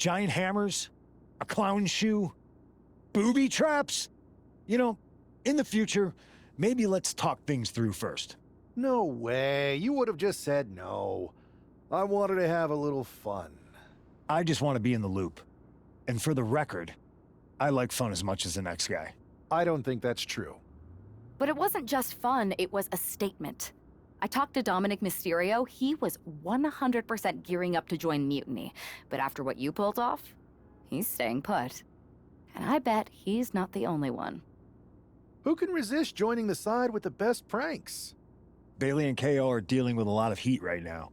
Giant hammers? A clown shoe? Booby traps? You know, in the future, maybe let's talk things through first. No way. You would have just said no. I wanted to have a little fun. I just want to be in the loop. And for the record, I like fun as much as the next guy. I don't think that's true. But it wasn't just fun, it was a statement. I talked to Dominic Mysterio, he was 100% gearing up to join Mutiny. But after what you pulled off, he's staying put. And I bet he's not the only one. Who can resist joining the side with the best pranks? Bailey and KO are dealing with a lot of heat right now.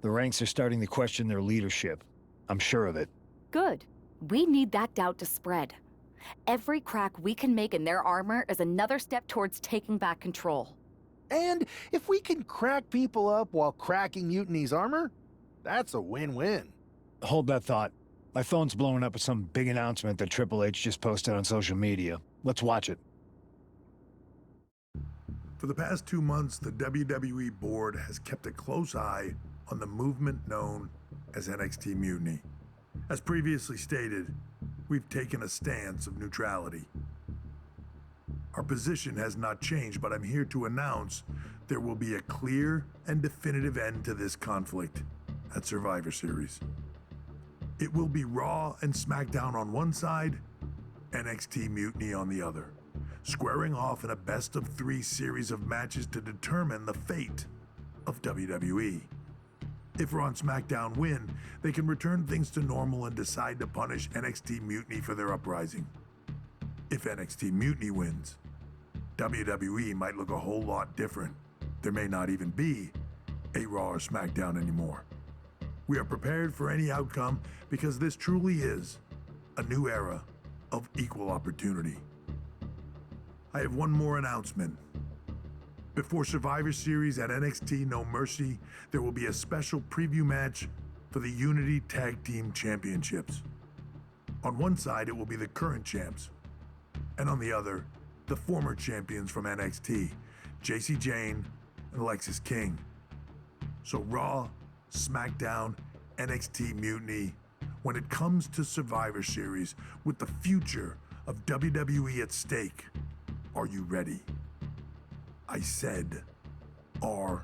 The ranks are starting to question their leadership. I'm sure of it. Good. We need that doubt to spread. Every crack we can make in their armor is another step towards taking back control. And if we can crack people up while cracking Mutiny's armor, that's a win-win. Hold that thought. My phone's blowing up with some big announcement that Triple H just posted on social media. Let's watch it. For the past 2 months, the WWE board has kept a close eye on the movement known as NXT Mutiny. As previously stated, we've taken a stance of neutrality. Our position has not changed, but I'm here to announce there will be a clear and definitive end to this conflict at Survivor Series. It will be Raw and SmackDown on one side, NXT Mutiny on the other, squaring off in a best-of-3 series of matches to determine the fate of WWE. If Raw and SmackDown win, they can return things to normal and decide to punish NXT Mutiny for their uprising. If NXT Mutiny wins, WWE might look a whole lot different. There may not even be a Raw or SmackDown anymore. We are prepared for any outcome because this truly is a new era of equal opportunity. I have one more announcement. Before Survivor Series at NXT No Mercy, there will be a special preview match for the Unity Tag Team Championships. On one side, it will be the current champs, and on the other, the former champions from NXT, Jacy Jayne and Alexis King. So Raw, SmackDown, NXT Mutiny, when it comes to Survivor Series with the future of WWE at stake, are you ready? I said, are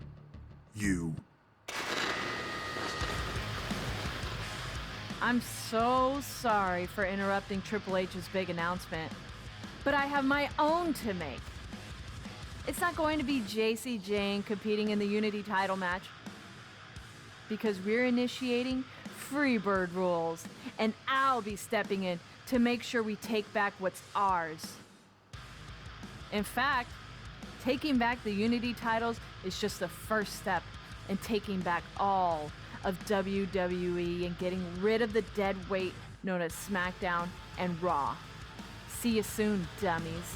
you? I'm so sorry for interrupting Triple H's big announcement, but I have my own to make. It's not going to be Jacy Jayne competing in the Unity title match, because we're initiating Freebird rules, and I'll be stepping in to make sure we take back what's ours. In fact, taking back the Unity titles is just the first step in taking back all of WWE and getting rid of the dead weight known as SmackDown and Raw. See you soon, dummies.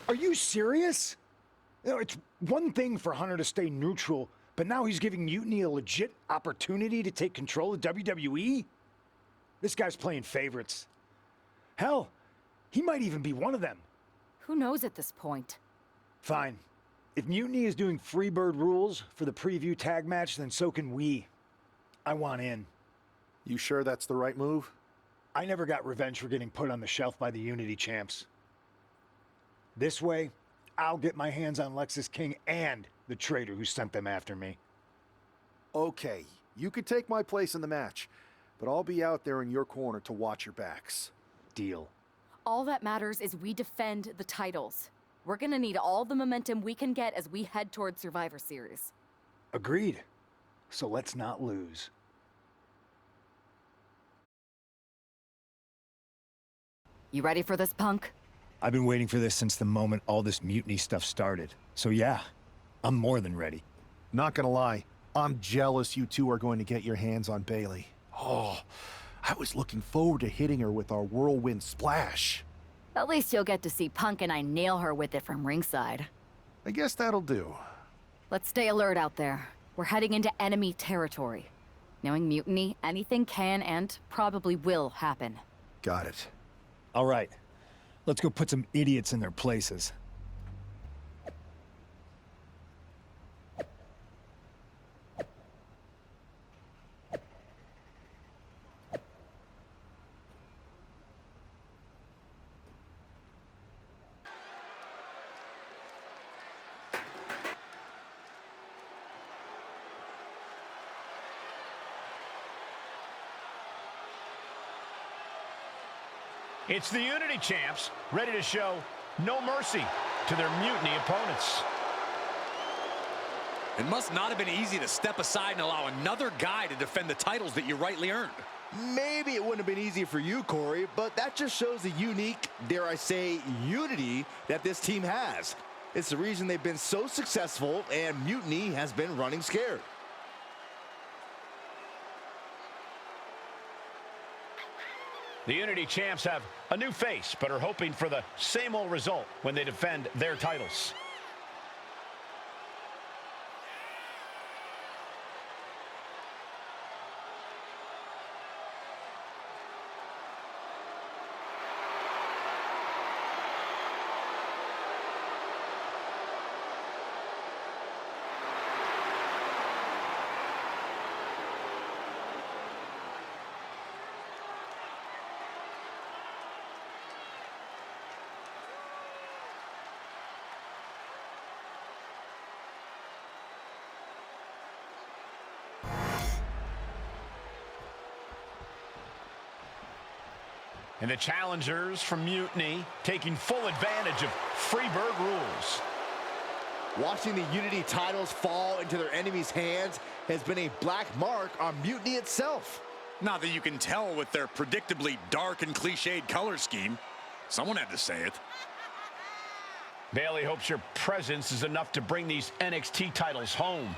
Are you serious? You know, it's one thing for Hunter to stay neutral, but now he's giving Mutiny a legit opportunity to take control of WWE? This guy's playing favorites. Hell, he might even be one of them. Who knows at this point? Fine. If Mutiny is doing Freebird rules for the preview tag match, then so can we. I want in. You sure that's the right move? I never got revenge for getting put on the shelf by the Unity champs. This way, I'll get my hands on Alexis King and the traitor who sent them after me. Okay, you could take my place in the match, but I'll be out there in your corner to watch your backs. Deal. All that matters is we defend the titles. We're gonna need all the momentum we can get as we head towards Survivor Series. Agreed. So let's not lose. You ready for this, punk? I've been waiting for this since the moment all this Mutiny stuff started. So yeah, I'm more than ready. Not gonna lie, I'm jealous you two are going to get your hands on Bailey. Oh, I was looking forward to hitting her with our whirlwind splash. At least you'll get to see Punk and I nail her with it from ringside. I guess that'll do. Let's stay alert out there. We're heading into enemy territory. Knowing Mutiny, anything can and probably will happen. Got it. All right, let's go put some idiots in their places. It's the Unity champs, ready to show no mercy to their Mutiny opponents. It must not have been easy to step aside and allow another guy to defend the titles that you rightly earned. Maybe it wouldn't have been easy for you, Corey, but that just shows the unique, dare I say, unity that this team has. It's the reason they've been so successful, and Mutiny has been running scared. The Unity champs have a new face, but are hoping for the same old result when they defend their titles. And the challengers from Mutiny taking full advantage of Freebird rules. Watching the Unity titles fall into their enemies' hands has been a black mark on Mutiny itself. Not that you can tell with their predictably dark and cliched color scheme. Someone had to say it. Bayley hopes your presence is enough to bring these NXT titles home.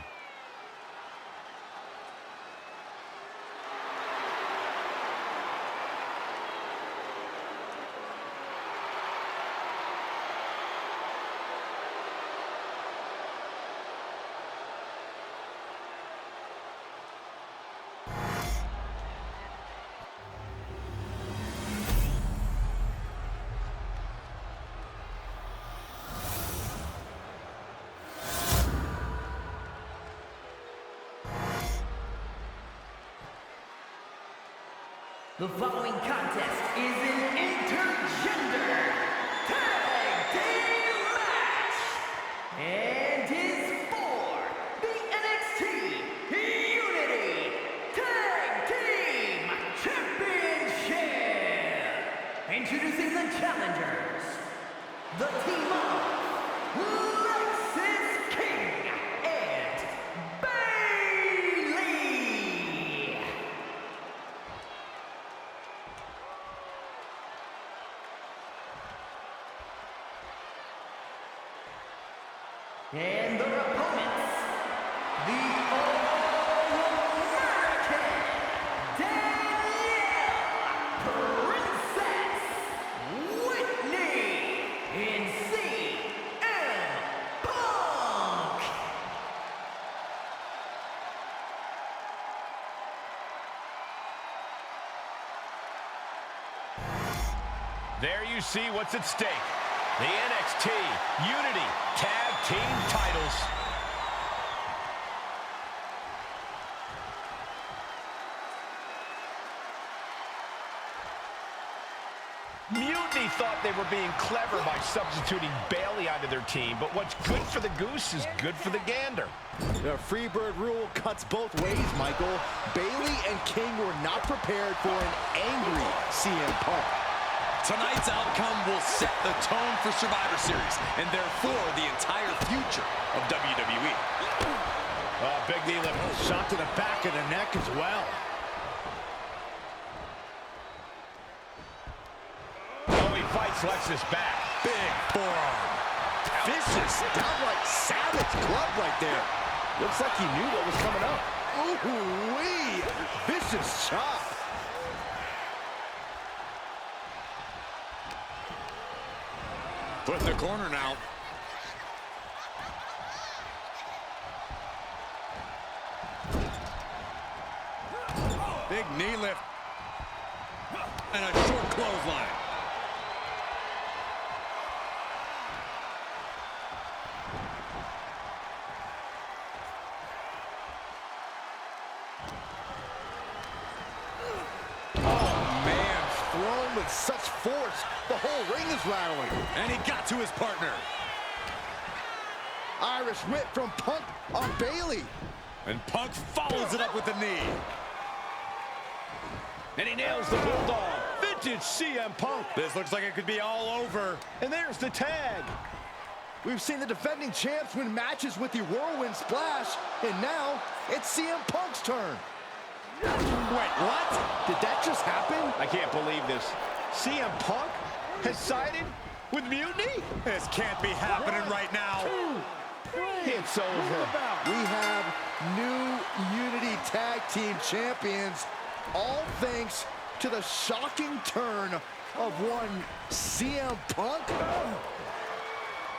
The following contest is an intergender tag team match and is for the NXT Unity Tag Team Championship. Introducing the challengers, the team of Lexis King and Bayley. And their opponents, the All-American Danielle Princess Whitney in CM Punk. There you see what's at stake. The NXT Unity Tag Team titles. Mutiny thought they were being clever by substituting Bayley onto their team, but what's good for the goose is good for the gander. The Freebird rule cuts both ways, Michael. Bayley and King were not prepared for an angry CM Punk. Tonight's outcome will set the tone for Survivor Series, and therefore the entire future of WWE. Big knee lift. Shot to the back of the neck as well. Oh, he fights Lexis back. Big forearm. Vicious, downright savage club right there. Looks like he knew what was coming up. Ooh-wee! Vicious chop. Put in the corner now. Big knee lift. And a short clothesline. With such force, the whole ring is rattling. And he got to his partner. Irish whip from Punk on Bayley. And Punk follows it up with the knee. And he nails the Bulldog. Vintage CM Punk. This looks like it could be all over. And there's the tag. We've seen the defending champs win matches with the Whirlwind Splash, and now it's CM Punk's turn. Wait, what? Did that just happen? I can't believe this. CM Punk has sided with Mutiny? This can't be happening right now. It's over. We have new Unity Tag Team Champions, all thanks to the shocking turn of one CM Punk.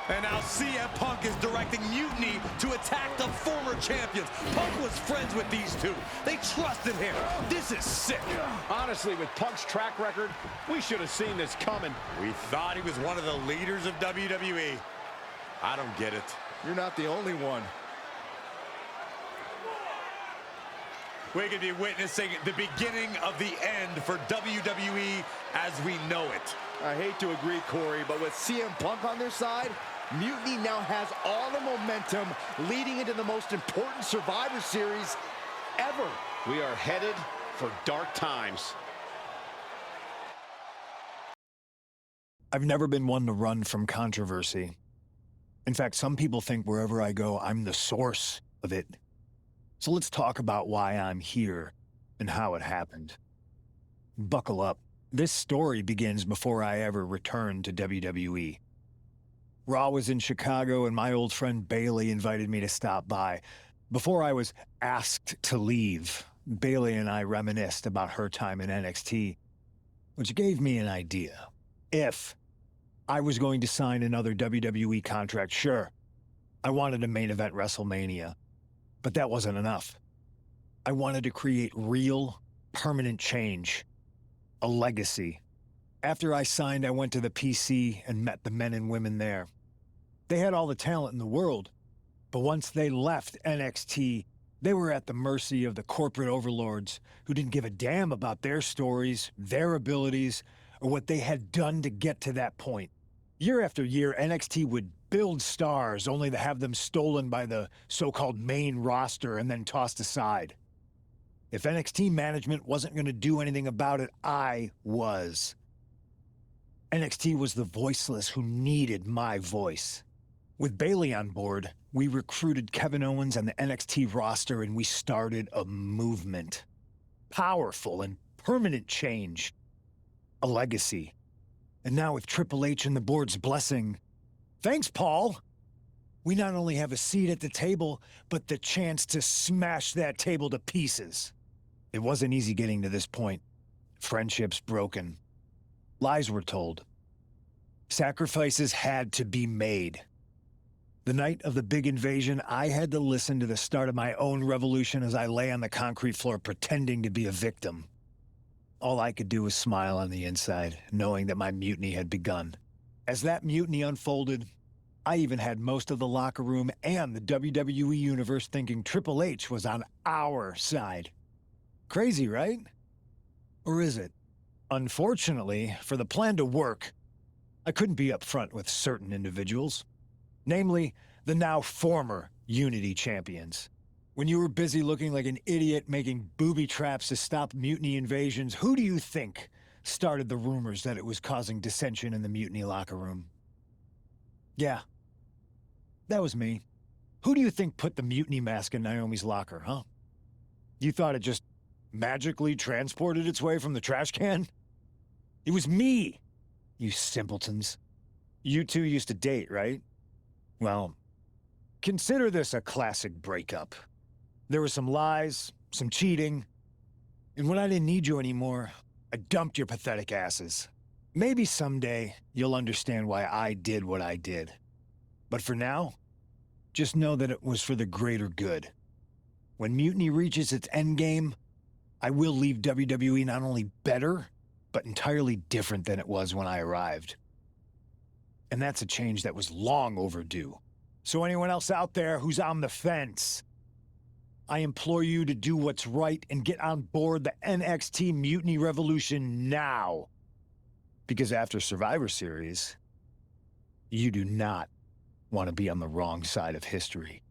And now CM Punk is directing Mutiny to attack the former champions. Punk was friends with these two. They trusted him. This is sick. Honestly, with Punk's track record, we should have seen this coming. We thought he was one of the leaders of WWE. I don't get it. You're not the only one. We could be witnessing the beginning of the end for WWE as we know it. I hate to agree, Corey, but with CM Punk on their side, Mutiny now has all the momentum leading into the most important Survivor Series ever. We are headed for dark times. I've never been one to run from controversy. In fact, some people think wherever I go, I'm the source of it. So let's talk about why I'm here and how it happened. Buckle up. This story begins before I ever returned to WWE. Raw was in Chicago and my old friend Bailey invited me to stop by. Before I was asked to leave, Bailey and I reminisced about her time in NXT, which gave me an idea. If I was going to sign another WWE contract, sure, I wanted a main event WrestleMania, but that wasn't enough. I wanted to create real, permanent change, a legacy. After I signed, I went to the PC and met the men and women there. They had all the talent in the world, but once they left NXT, they were at the mercy of the corporate overlords who didn't give a damn about their stories, their abilities, or what they had done to get to that point. Year after year, NXT would build stars only to have them stolen by the so-called main roster and then tossed aside. If NXT management wasn't going to do anything about it, I was. NXT was the voiceless who needed my voice. With Bailey on board, we recruited Kevin Owens and the NXT roster and we started a movement. Powerful and permanent change. A legacy. And now with Triple H and the board's blessing, thanks, Paul! We not only have a seat at the table, but the chance to smash that table to pieces. It wasn't easy getting to this point. Friendships broken. Lies were told. Sacrifices had to be made. The night of the big invasion, I had to listen to the start of my own revolution as I lay on the concrete floor pretending to be a victim. All I could do was smile on the inside, knowing that my mutiny had begun. As that mutiny unfolded, I even had most of the locker room and the WWE Universe thinking Triple H was on our side. Crazy, right? Or is it? Unfortunately, for the plan to work, I couldn't be upfront with certain individuals. Namely, the now former Unity champions. When you were busy looking like an idiot making booby traps to stop mutiny invasions, who do you think started the rumors that it was causing dissension in the mutiny locker room? Yeah, that was me. Who do you think put the mutiny mask in Naomi's locker, huh? You thought it just magically transported its way from the trash can? It was me, you simpletons. You two used to date, right? Well, consider this a classic breakup. There were some lies, some cheating, and when I didn't need you anymore, I dumped your pathetic asses. Maybe someday you'll understand why I did what I did. But for now, just know that it was for the greater good. When Mutiny reaches its endgame, I will leave WWE not only better, but entirely different than it was when I arrived. And that's a change that was long overdue. So anyone else out there who's on the fence, I implore you to do what's right and get on board the NXT Mutiny Revolution now. Because after Survivor Series, you do not want to be on the wrong side of history.